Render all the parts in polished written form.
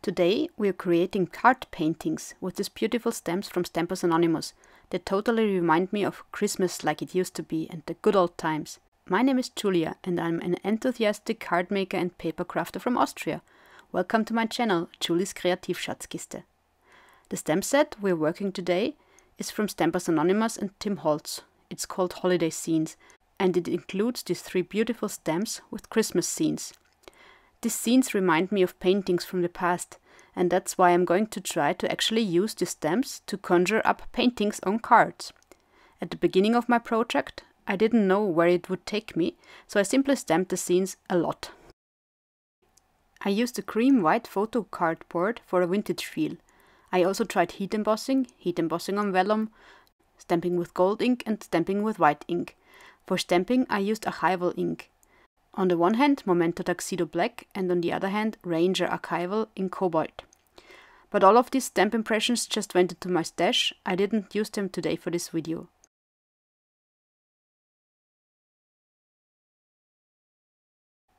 Today we are creating card paintings with these beautiful stamps from Stampers Anonymous that totally remind me of Christmas like it used to be and the good old times. My name is Julia and I'm an enthusiastic card maker and paper crafter from Austria. Welcome to my channel, Julie's Kreativschatzkiste. The stamp set we're working today is from Stampers Anonymous and Tim Holtz. It's called Holiday Scenes and it includes these 3 beautiful stamps with Christmas scenes. These scenes remind me of paintings from the past, and that's why I'm going to try to actually use these stamps to conjure up paintings on cards. At the beginning of my project, I didn't know where it would take me, so I simply stamped the scenes a lot. I used a cream-white photo cardboard for a vintage feel. I also tried heat embossing on vellum, stamping with gold ink and stamping with white ink. For stamping, I used Archival ink. On the one hand, Memento Tuxido black, and on the other hand, Ranger Archival in Cobalt. But all of these stamp impressions just went into my stash. I didn't use them today for this video.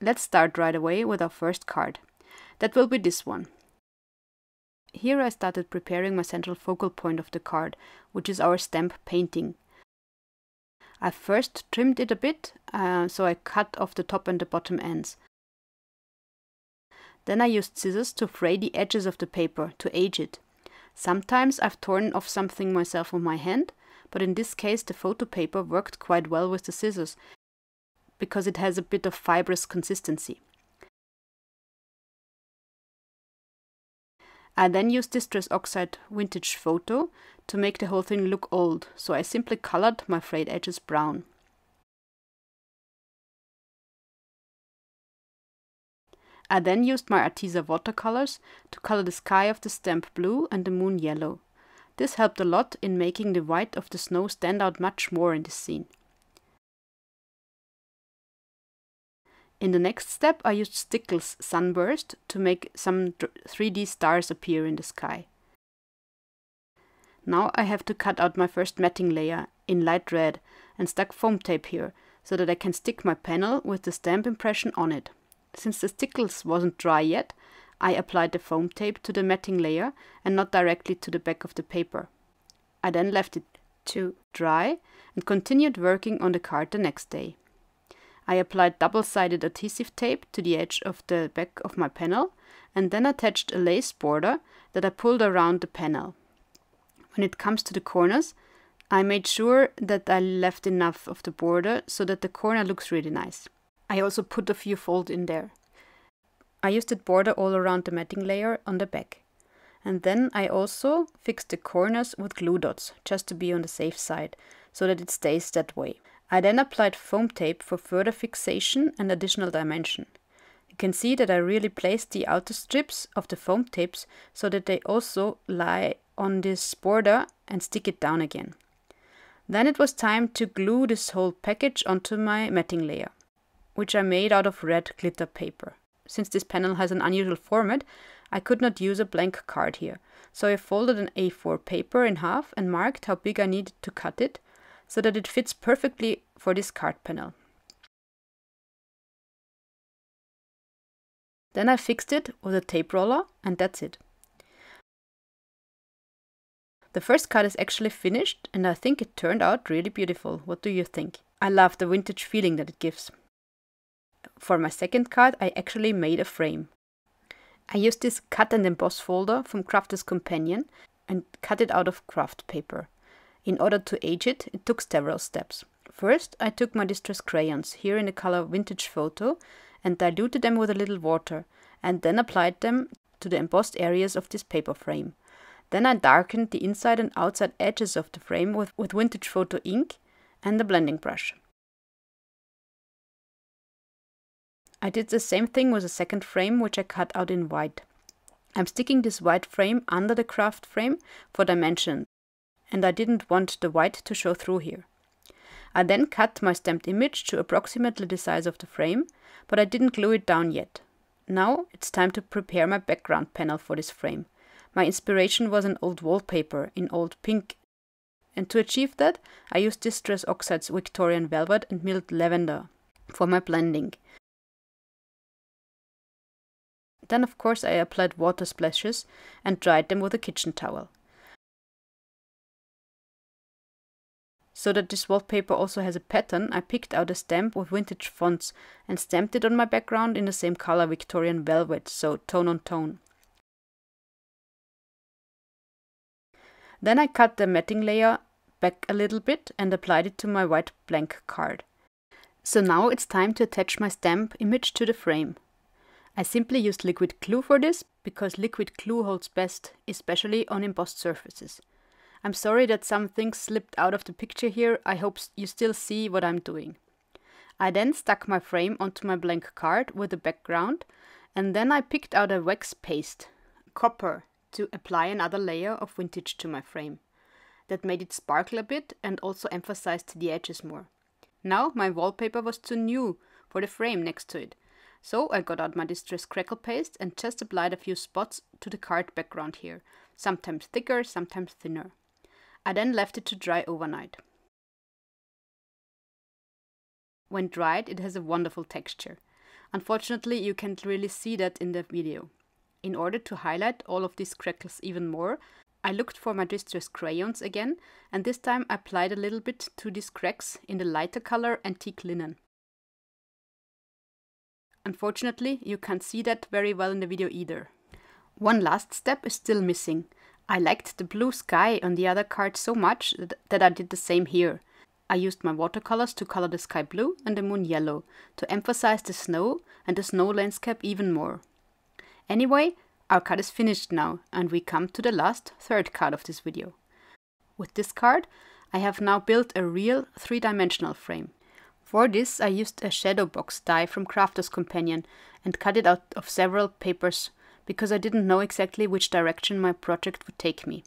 Let's start right away with our first card. That will be this one. Here I started preparing my central focal point of the card, which is our stamp painting. I first trimmed it a bit, so I cut off the top and the bottom ends. Then I used scissors to fray the edges of the paper to age it. Sometimes I've torn off something myself with my hand, but in this case the photo paper worked quite well with the scissors, because it has a bit of fibrous consistency. I then used Distress Oxide Vintage Photo to make the whole thing look old, so I simply colored my frayed edges brown. I then used my Arteza watercolors to color the sky of the stamp blue and the moon yellow. This helped a lot in making the white of the snow stand out much more in this scene. In the next step I used Stickles Sunburst to make some 3D stars appear in the sky. Now I have to cut out my first matting layer in light red and stuck foam tape here, so that I can stick my panel with the stamp impression on it. Since the Stickles wasn't dry yet, I applied the foam tape to the matting layer and not directly to the back of the paper. I then left it to dry and continued working on the card the next day. I applied double-sided adhesive tape to the edge of the back of my panel and then attached a lace border that I pulled around the panel. When it comes to the corners, I made sure that I left enough of the border so that the corner looks really nice. I also put a few folds in there. I used that border all around the matting layer on the back. And then I also fixed the corners with glue dots, just to be on the safe side, so that it stays that way. I then applied foam tape for further fixation and additional dimension. You can see that I really placed the outer strips of the foam tapes so that they also lie on this border and stick it down again. Then it was time to glue this whole package onto my matting layer, which I made out of red glitter paper. Since this panel has an unusual format, I could not use a blank card here, so I folded an A4 paper in half and marked how big I needed to cut it, so that it fits perfectly for this card panel. Then I fixed it with a tape roller and that's it. The first card is actually finished and I think it turned out really beautiful. What do you think? I love the vintage feeling that it gives. For my second card I actually made a frame. I used this cut and emboss folder from Crafter's Companion and cut it out of craft paper. In order to age it, it took several steps. First, I took my distress crayons, here in the color Vintage Photo, and diluted them with a little water, and then applied them to the embossed areas of this paper frame. Then I darkened the inside and outside edges of the frame with Vintage Photo ink and a blending brush. I did the same thing with a second frame, which I cut out in white. I'm sticking this white frame under the craft frame for dimension, and I didn't want the white to show through here. I then cut my stamped image to approximately the size of the frame, but I didn't glue it down yet. Now it's time to prepare my background panel for this frame. My inspiration was an old wallpaper in old pink, and to achieve that I used Distress Oxides Victorian velvet and milled lavender for my blending. Then of course I applied water splashes and dried them with a kitchen towel. So that this wallpaper also has a pattern, I picked out a stamp with vintage fonts and stamped it on my background in the same color, Victorian velvet, so tone on tone. Then I cut the matting layer back a little bit and applied it to my white blank card. So now it's time to attach my stamp image to the frame. I simply used liquid glue for this, because liquid glue holds best, especially on embossed surfaces. I'm sorry that some things slipped out of the picture here, I hope you still see what I'm doing. I then stuck my frame onto my blank card with a background, and then I picked out a wax paste, copper, to apply another layer of vintage to my frame. That made it sparkle a bit and also emphasized the edges more. Now my wallpaper was too new for the frame next to it, so I got out my distressed crackle paste and just applied a few spots to the card background here, sometimes thicker, sometimes thinner. I then left it to dry overnight. When dried, it has a wonderful texture. Unfortunately, you can't really see that in the video. In order to highlight all of these crackles even more, I looked for my distressed crayons again, and this time I applied a little bit to these cracks in the lighter color antique linen. Unfortunately, you can't see that very well in the video either. One last step is still missing. I liked the blue sky on the other card so much that I did the same here. I used my watercolors to color the sky blue and the moon yellow, to emphasize the snow and the snow landscape even more. Anyway, our card is finished now, and we come to the last, third card of this video. With this card, I have now built a real 3-dimensional frame. For this, I used a shadow box die from Crafter's Companion and cut it out of several papers, because I didn't know exactly which direction my project would take me.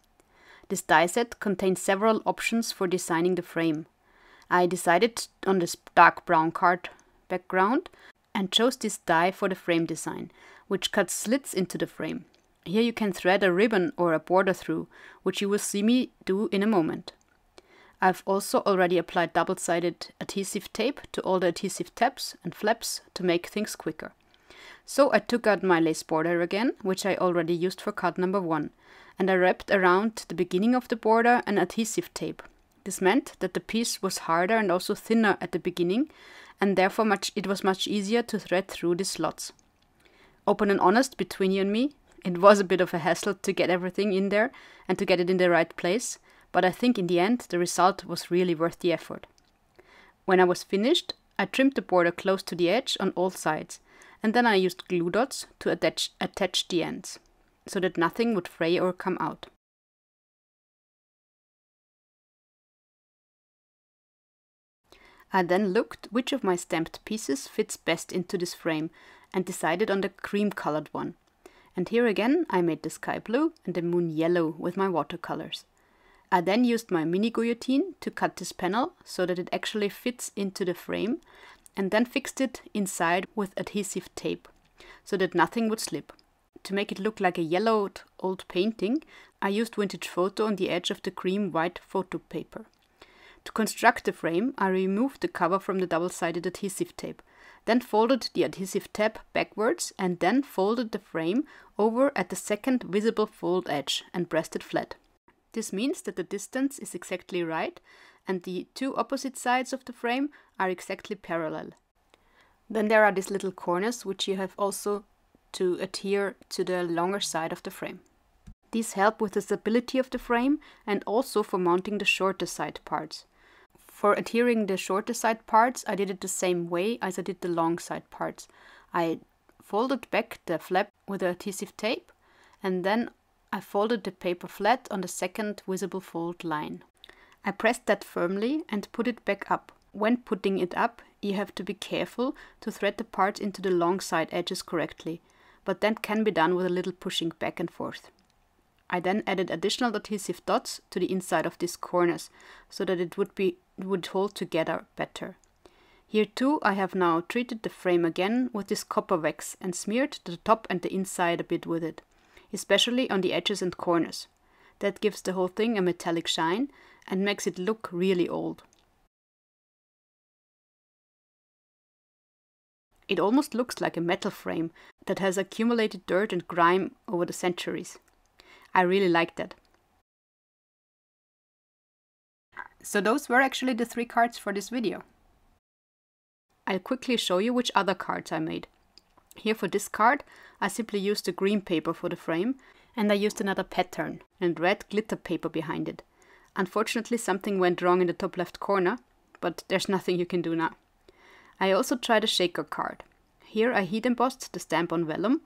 This die set contains several options for designing the frame. I decided on this dark brown card background and chose this die for the frame design, which cuts slits into the frame. Here you can thread a ribbon or a border through, which you will see me do in a moment. I've also already applied double-sided adhesive tape to all the adhesive tabs and flaps to make things quicker. So I took out my lace border again, which I already used for card number 1, and I wrapped around the beginning of the border an adhesive tape. This meant that the piece was harder and also thinner at the beginning, and therefore it was much easier to thread through the slots. Open and honest between you and me, it was a bit of a hassle to get everything in there and to get it in the right place, but I think in the end the result was really worth the effort. When I was finished, I trimmed the border close to the edge on all sides, and then I used glue dots to attach the ends, so that nothing would fray or come out. I then looked which of my stamped pieces fits best into this frame and decided on the cream-colored one. And here again I made the sky blue and the moon yellow with my watercolors. I then used my mini guillotine to cut this panel so that it actually fits into the frame, and then fixed it inside with adhesive tape so that nothing would slip. To make it look like a yellowed old painting, I used vintage photo on the edge of the cream white photo paper. To construct the frame, I removed the cover from the double-sided adhesive tape, then folded the adhesive tab backwards and then folded the frame over at the second visible fold edge and pressed it flat. This means that the distance is exactly right and the two opposite sides of the frame are exactly parallel. Then there are these little corners which you have also to adhere to the longer side of the frame. These help with the stability of the frame and also for mounting the shorter side parts. For adhering the shorter side parts, I did it the same way as I did the long side parts. I folded back the flap with the adhesive tape, and then I folded the paper flat on the second visible fold line. I pressed that firmly and put it back up. When putting it up, you have to be careful to thread the parts into the long side edges correctly, but that can be done with a little pushing back and forth. I then added additional adhesive dots to the inside of these corners, so that it would hold together better. Here too I have now treated the frame again with this copper wax and smeared the top and the inside a bit with it, especially on the edges and corners. That gives the whole thing a metallic shine and makes it look really old. It almost looks like a metal frame that has accumulated dirt and grime over the centuries. I really like that. So those were actually the 3 cards for this video. I'll quickly show you which other cards I made. Here for this card, I simply used the green paper for the frame, and I used another pattern and red glitter paper behind it. Unfortunately, something went wrong in the top left corner, but there's nothing you can do now. I also tried a shaker card. Here I heat embossed the stamp on vellum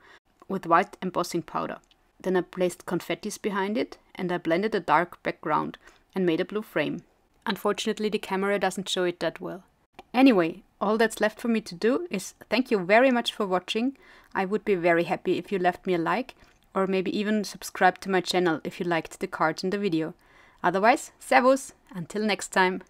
with white embossing powder. Then I placed confettis behind it, and I blended a dark background and made a blue frame. Unfortunately, the camera doesn't show it that well. Anyway, all that's left for me to do is thank you very much for watching. I would be very happy if you left me a like, or maybe even subscribe to my channel if you liked the cards in the video. Otherwise, servus! Until next time!